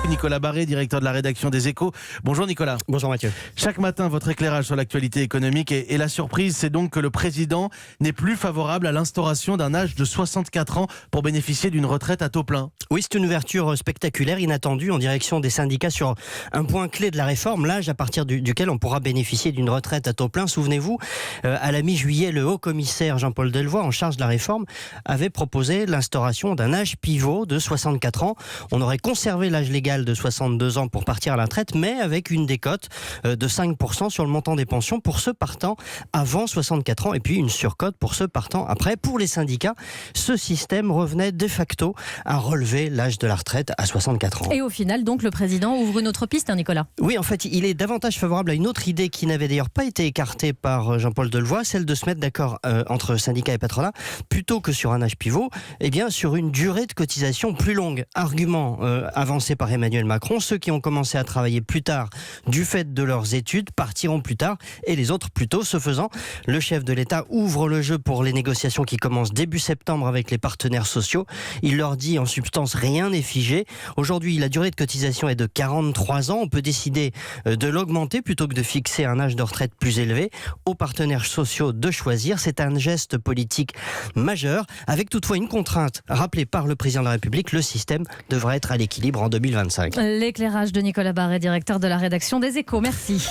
Nicolas Barré, directeur de la rédaction des Échos. Bonjour Nicolas. Bonjour Mathieu. Chaque matin, votre éclairage sur l'actualité économique et la surprise, c'est donc que le président n'est plus favorable à l'instauration d'un âge de 64 ans pour bénéficier d'une retraite à taux plein. Oui, c'est une ouverture spectaculaire, inattendue en direction des syndicats sur un point clé de la réforme, l'âge à partir duquel on pourra bénéficier d'une retraite à taux plein. Souvenez-vous, à la mi-juillet, le haut-commissaire Jean-Paul Delevoye, en charge de la réforme, avait proposé l'instauration d'un âge pivot de 64 ans. On aurait conservé l'âge légal de 62 ans pour partir à la retraite, mais avec une décote de 5% sur le montant des pensions pour ceux partant avant 64 ans et puis une surcote pour ceux partant après. Pour les syndicats, ce système revenait de facto à relever l'âge de la retraite à 64 ans. Et au final, donc, le président ouvre une autre piste, Nicolas. Oui, en fait, il est davantage favorable à une autre idée qui n'avait d'ailleurs pas été écartée par Jean-Paul Delevoye, celle de se mettre d'accord entre syndicats et patronat, plutôt que sur un âge pivot, eh bien sur une durée de cotisation plus longue. Argument avancé par Emmanuel Macron, ceux qui ont commencé à travailler plus tard du fait de leurs études partiront plus tard et les autres plus tôt. Ce faisant, le chef de l'État ouvre le jeu pour les négociations qui commencent début septembre avec les partenaires sociaux. Il leur dit en substance rien n'est figé. Aujourd'hui, la durée de cotisation est de 43 ans. On peut décider de l'augmenter plutôt que de fixer un âge de retraite plus élevé. Aux partenaires sociaux de choisir. C'est un geste politique majeur, avec toutefois une contrainte rappelée par le président de la République. Le système devrait être à l'équilibre en 2025. L'éclairage de Nicolas Barré, directeur de la rédaction des Échos. Merci.